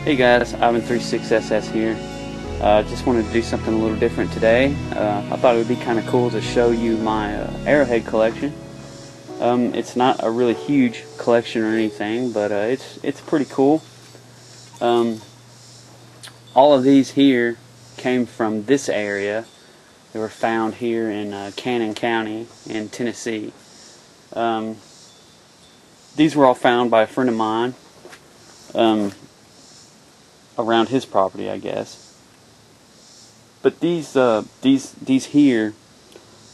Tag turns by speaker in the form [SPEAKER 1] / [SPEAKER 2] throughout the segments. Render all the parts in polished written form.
[SPEAKER 1] Hey guys, Ivan36SS here. Just wanted to do something a little different today. I thought it would be kind of cool to show you my Arrowhead collection. It's not a really huge collection or anything, but it's pretty cool. All of these here came from this area. They were found here in Cannon County in Tennessee. These were all found by a friend of mine. Around his property, I guess. But these here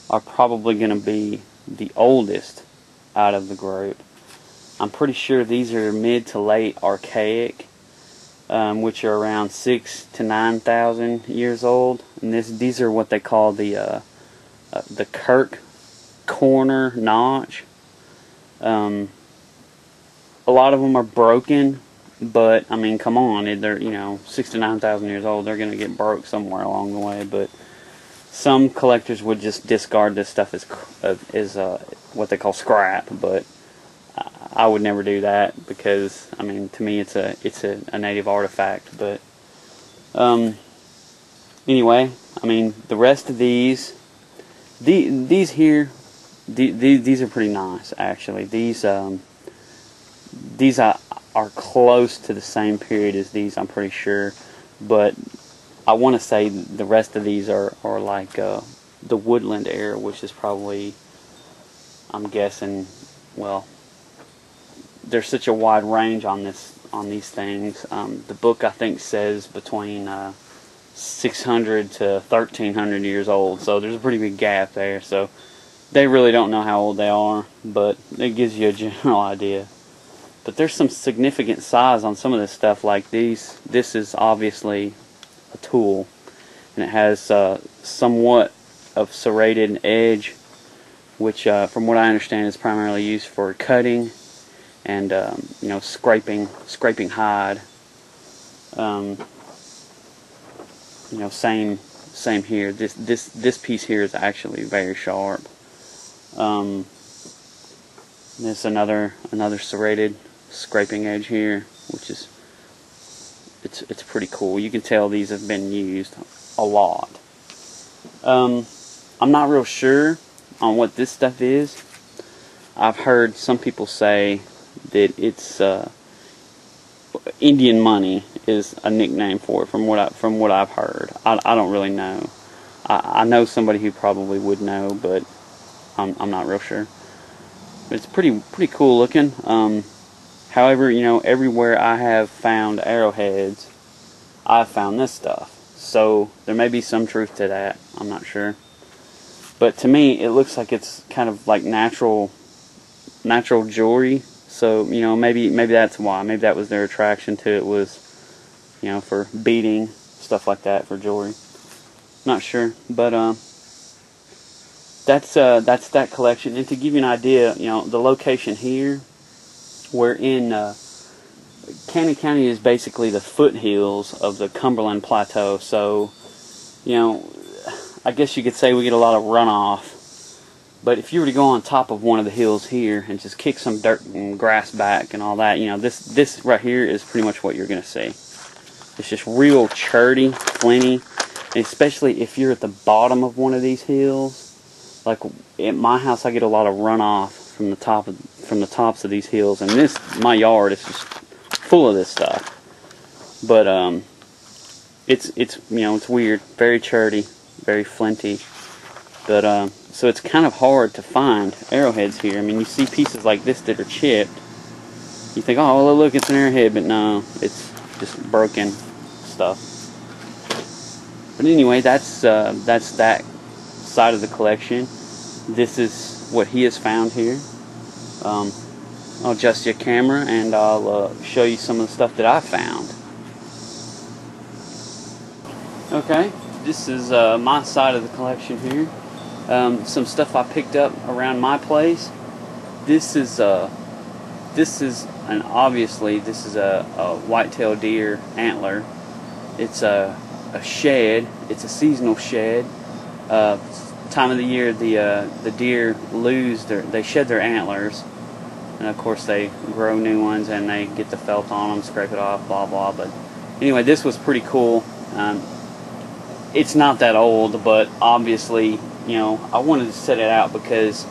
[SPEAKER 1] are probably going to be the oldest out of the group. I'm pretty sure these are mid to late archaic, which are around 6,000 to 9,000 years old. And these are what they call the Kirk corner notch. A lot of them are broken. But I mean, come on, they're 6,000 to 9,000 years old. They're going to get broke somewhere along the way. But some collectors would just discard this stuff as what they call scrap. But I would never do that because I mean, to me, it's a native artifact. But anyway, I mean, the rest of these here, these are pretty nice actually. These are close to the same period as these, I'm pretty sure, but I want to say the rest of these are like the Woodland era, which is probably, I'm guessing, well, there's such a wide range on these things. The book I think says between 600 to 1,300 years old, so there's a pretty big gap there. So they really don't know how old they are, but it gives you a general idea. But there's some significant size on some of this stuff, like these. This is obviously a tool, and it has somewhat of serrated edge, which, from what I understand, is primarily used for cutting and scraping hide. Same here. This piece here is actually very sharp. There's another serrated scraping edge here, which is it's pretty cool. You can tell these have been used a lot. I'm not real sure on what this stuff is. I've heard some people say that it's Indian money is a nickname for it, from what I've heard. I don't really know. I know somebody who probably would know, but I'm not real sure. But it's pretty cool looking. However, everywhere I have found arrowheads, I've found this stuff. So there may be some truth to that. I'm not sure. But to me, it looks like it's kind of like natural jewelry. So maybe that's why. Maybe that was their attraction to it, was for beading, stuff like that, for jewelry. Not sure, but that's that collection. And to give you an idea, the location here, we're in Cannon County is basically the foothills of the Cumberland Plateau. So, I guess you could say we get a lot of runoff. But if you were to go on top of one of the hills here and just kick some dirt and grass back and all that, this right here is pretty much what you're going to see. It's just real churty, flinty, and especially if you're at the bottom of one of these hills. Like at my house, I get a lot of runoff from the tops of these hills, and my yard is just full of this stuff. But it's weird, very churty, very flinty. But so it's kind of hard to find arrowheads here. I mean, you see pieces like this that are chipped. You think, oh, well, look, it's an arrowhead, but no, it's just broken stuff. But anyway, that's that side of the collection. This is what he has found here. I'll adjust your camera and I'll show you some of the stuff that I found. Okay, this is my side of the collection here. Some stuff I picked up around my place. This is obviously this is a white-tailed deer antler. It's a shed. It's a seasonal shed. Time of the year the deer they shed their antlers, and of course they grow new ones and they get the felt on them, scrape it off, blah blah. But Anyway, this was pretty cool. It's not that old, but obviously, I wanted to set it out because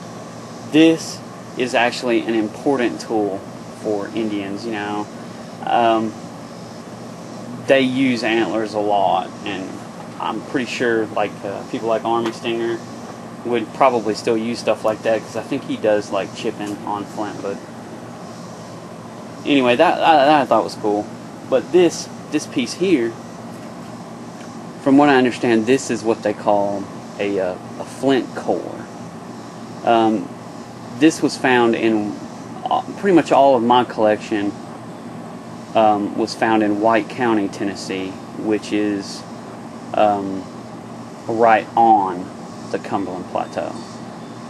[SPEAKER 1] this is actually an important tool for Indians. They use antlers a lot, and I'm pretty sure people like Army Stinger would probably still use stuff like that, because I think he does like chipping on flint. But anyway, that I thought was cool. But this piece here, from what I understand, this is what they call a flint core. This was found in pretty much all of my collection. Was found in White County, Tennessee, which is right on the Cumberland Plateau,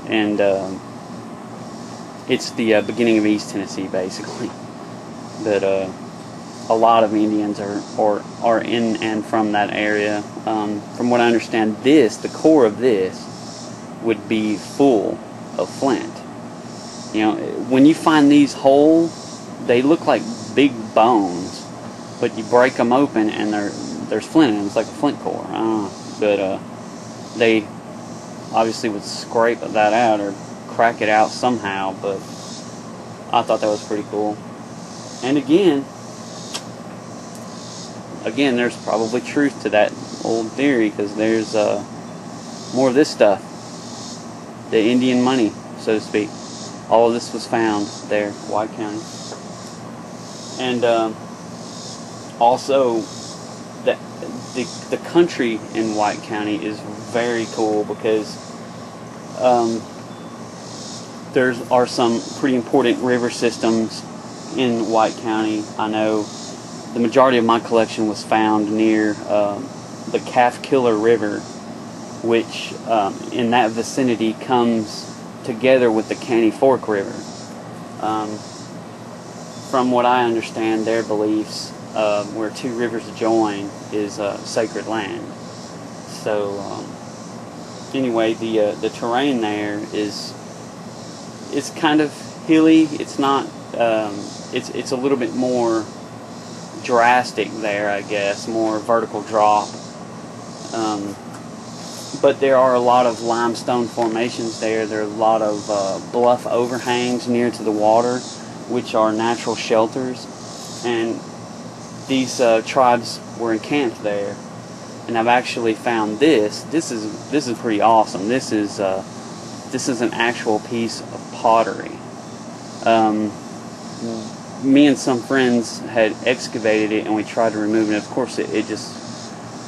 [SPEAKER 1] and it's the beginning of East Tennessee, basically. But a lot of Indians are in and from that area. From what I understand, the core of this would be full of flint. When you find these whole, they look like big bones, but you break them open and there's flint in them. It's like a flint core. I don't know, but they obviously would scrape that out or crack it out somehow. But I thought that was pretty cool. And again, there's probably truth to that old theory, because there's more of this stuff, the Indian money, so to speak. All of this was found there, White County. And also, the country in White County is very cool, because there are some pretty important river systems in White County. I know the majority of my collection was found near the Calf Killer River, which in that vicinity comes together with the Caney Fork River. From what I understand, their beliefs, where two rivers join is sacred land. So anyway, the terrain there it's kind of hilly. It's not. It's a little bit more drastic there, I guess, more vertical drop. But there are a lot of limestone formations there. There are a lot of bluff overhangs near to the water, which are natural shelters, and these tribes were encamped there. And I've actually found this. This is pretty awesome. This is an actual piece of pottery. Me and some friends had excavated it, and we tried to remove it. Of course, it just,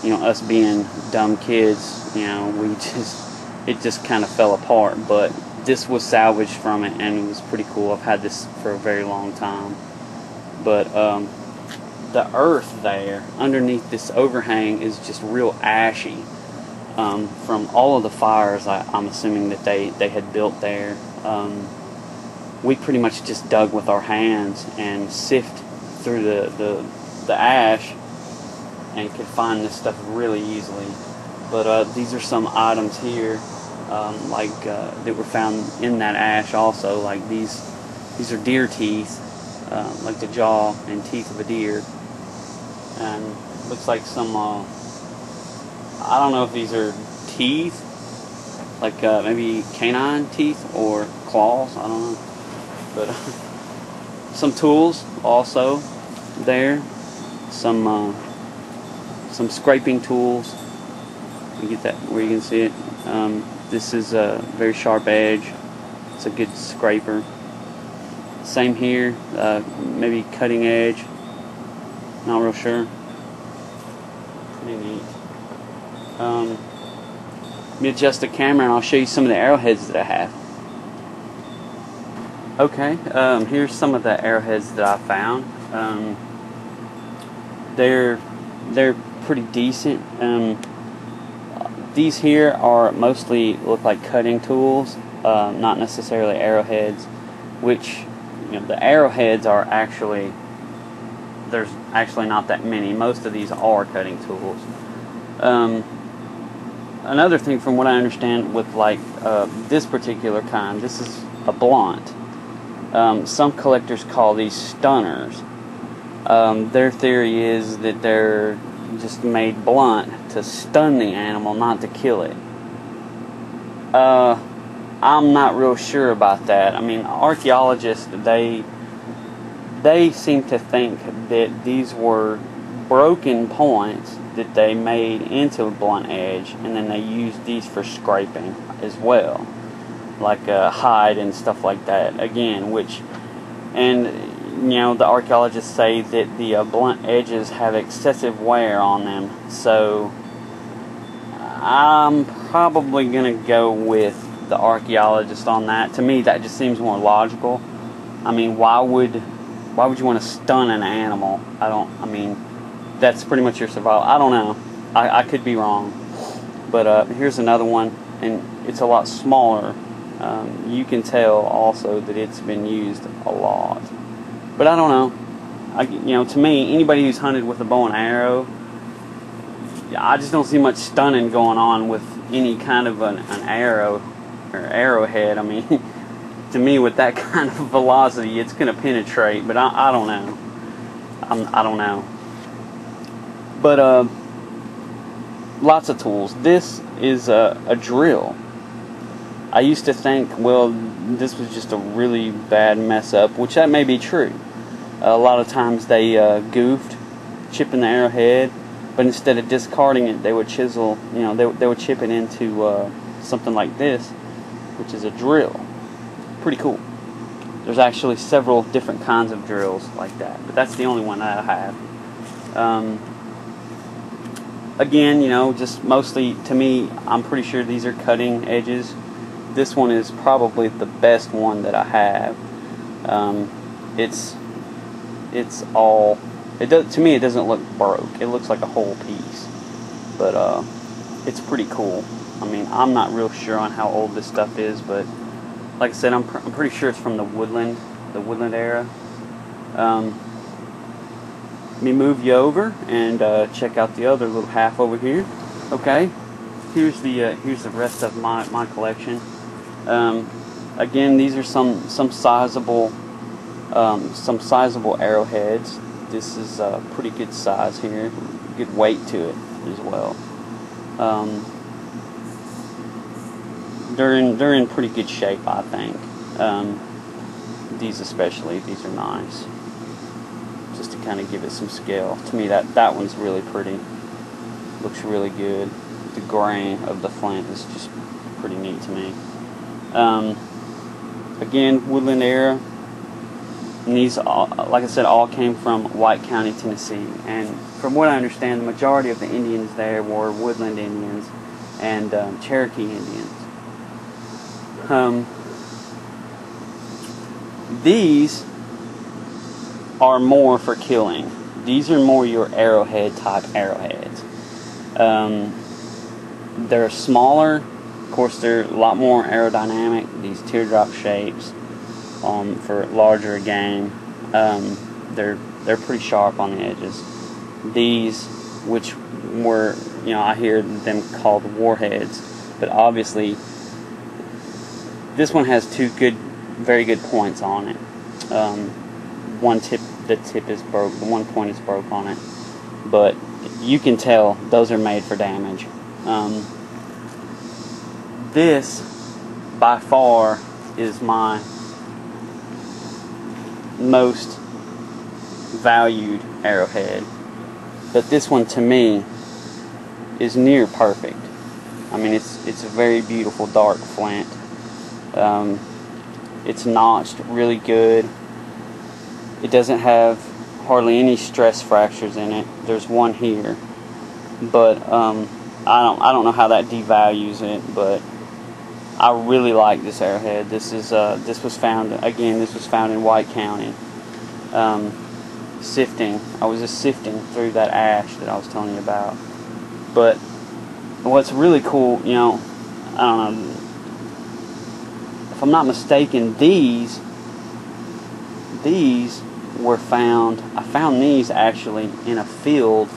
[SPEAKER 1] us being dumb kids, it just kind of fell apart. But this was salvaged from it, and it was pretty cool. I've had this for a very long time. But the earth there underneath this overhang is just real ashy from all of the fires. I'm assuming that they had built there. We pretty much just dug with our hands and sift through the ash and could find this stuff really easily. But these are some items here, that were found in that ash also. Like these are deer teeth, like the jaw and teeth of a deer, and looks like some. I don't know if these are teeth, like maybe canine teeth or claws. I don't know. But some tools also there, some scraping tools. You get that where you can see it. This is a very sharp edge. It's a good scraper. Same here, maybe cutting edge. Not real sure. Pretty neat. Let me adjust the camera and I'll show you some of the arrowheads that I have. Okay, here's some of the arrowheads that I found. They're pretty decent. These here are mostly look like cutting tools, not necessarily arrowheads. Which, the arrowheads are actually, there's actually not that many. Most of these are cutting tools. Another thing, from what I understand, with this particular kind, this is a blunt. Some collectors call these stunners, Their theory is that they're just made blunt to stun the animal, not to kill it. I'm not real sure about that. I mean, archaeologists, they seem to think that these were broken points that they made into a blunt edge, and then they used these for scraping as well, like hide and stuff like that. Again, the archaeologists say that the blunt edges have excessive wear on them, so I'm probably going to go with the archaeologist on that. To me, that just seems more logical. I mean, why would you want to stun an animal? I mean, that's pretty much your survival. I don't know. I could be wrong. But here's another one, and it's a lot smaller. You can tell also that it's been used a lot. But I don't know. To me, anybody who's hunted with a bow and arrow, I just don't see much stunning going on with any kind of an arrow or arrowhead. I mean, to me, with that kind of velocity, it's going to penetrate. But I don't know. I don't know. But lots of tools. This is a drill. I used to think, well, this was just a really bad mess up, which that may be true. A lot of times they goofed, chipping the arrowhead, but instead of discarding it, they would chisel, they would chip it into something like this, which is a drill. Pretty cool. There's actually several different kinds of drills like that, but that's the only one that I have. Again, just mostly, to me, I'm pretty sure these are cutting edges. This one is probably the best one that I have. To me, it doesn't look broke. It looks like a whole piece, but it's pretty cool. I mean, I'm not real sure on how old this stuff is, but like I said, I'm pretty sure it's from the woodland era. Let me move you over and check out the other little half over here. Okay, here's the rest of my collection. Again, these are some sizable arrowheads. This is a pretty good size here, good weight to it as well. They're in pretty good shape, I think. These especially, these are nice. Just to kind of give it some scale. To me, that one's really pretty. Looks really good. The grain of the flint is just pretty neat to me. Again, woodland era. And these, like I said, all came from White County, Tennessee. And from what I understand, the majority of the Indians there were woodland Indians and Cherokee Indians. These are more for killing. These are more your arrowhead type arrowheads. They're smaller. Of course, they're a lot more aerodynamic. These teardrop shapes for larger game. They're pretty sharp on the edges. These, which were, I hear them called warheads, but obviously this one has two very good points on it. The tip is broke. The one point is broke on it, but you can tell those are made for damage. This, by far, is my most valued arrowhead, but this one to me is near perfect. I mean, it's a very beautiful dark flint. It's notched really good. It doesn't have hardly any stress fractures in it. There's one here, but I don't know how that devalues it, but I really like this arrowhead. This was found in White County. Sifting. I was just sifting through that ash that I was telling you about. But what's really cool, I don't know, if I'm not mistaken, these were found. I found these actually in a field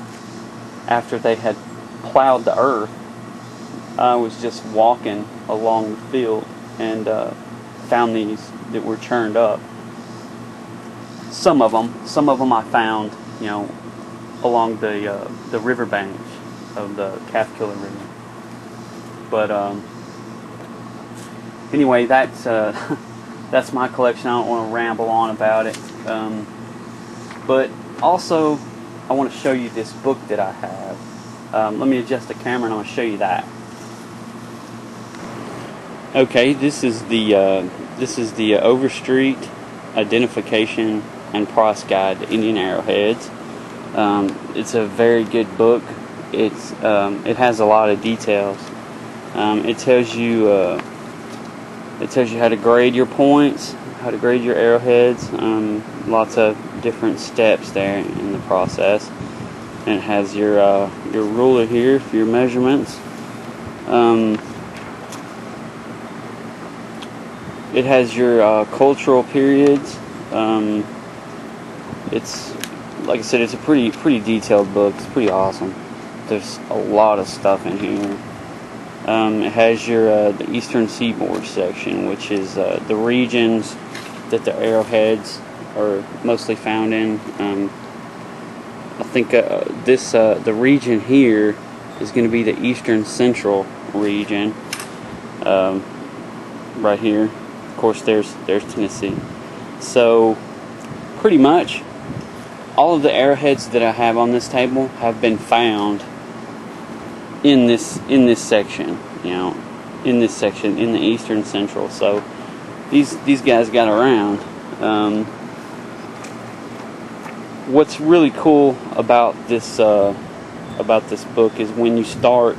[SPEAKER 1] after they had plowed the earth. I was just walking along the field and found these that were churned up. some of them I found, you know, along the river banks of the Calf-Killer River. But anyway, that's that's my collection. I don't want to ramble on about it. But also, I want to show you this book that I have. Let me adjust the camera and I'm going to show you that. Okay, this is the Overstreet Identification and Price Guide to Indian Arrowheads. It's a very good book. It has a lot of details. It tells you how to grade your points, how to grade your arrowheads. Lots of different steps there in the process. And it has your ruler here for your measurements. It has your cultural periods. It's, like I said, it's a pretty detailed book. It's pretty awesome. There's a lot of stuff in here. It has your the Eastern Seaboard section, which is the regions that the arrowheads are mostly found in. I think the region here is going to be the Eastern Central region. Right here, of course, there's Tennessee. So pretty much all of the arrowheads that I have on this table have been found in this section, you know, in this section in the Eastern Central. So these guys got around. What's really cool about this book is when you start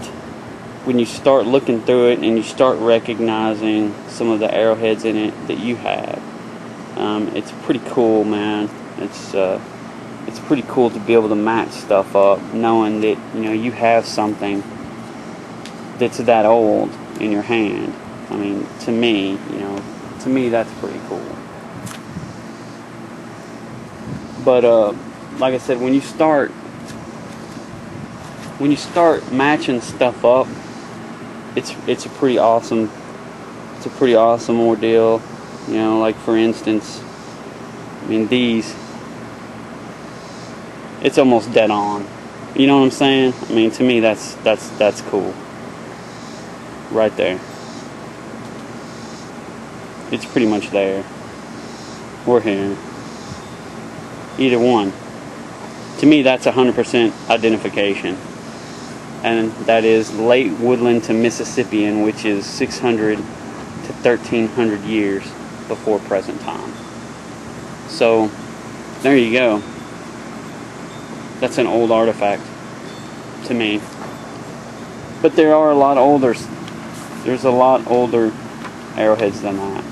[SPEAKER 1] looking through it and you start recognizing some of the arrowheads in it that you have. It's pretty cool, man. It's pretty cool to be able to match stuff up, knowing that, you know, you have something that's that old in your hand. I mean, to me, that's pretty cool. But like I said, when you start matching stuff up, it's a pretty awesome ordeal. You know, like for instance, I mean, these, it's almost dead on. You know what I'm saying? I mean, to me, that's cool. Right there. It's pretty much there. Or here. Either one. To me, that's 100% identification. And that is late woodland to Mississippian, which is 600 to 1300 years before present time. So, there you go. That's an old artifact to me. But there are a lot older. There's a lot older arrowheads than that.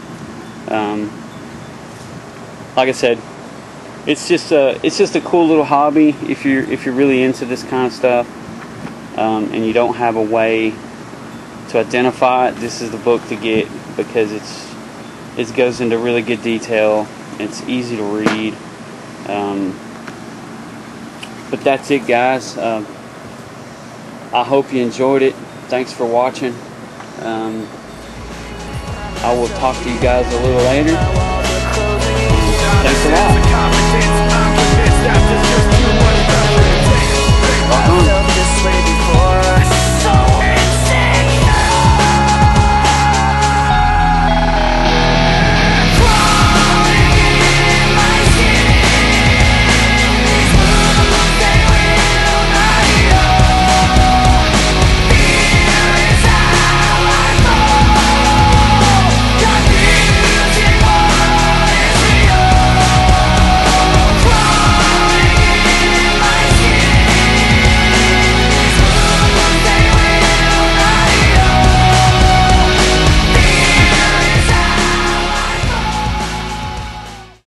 [SPEAKER 1] Like I said, it's just a cool little hobby if you're really into this kind of stuff, and you don't have a way to identify it. This is the book to get, because it goes into really good detail. It's easy to read. But that's it, guys. I hope you enjoyed it. Thanks for watching. I will talk to you guys a little later. Thanks a lot. Rock on.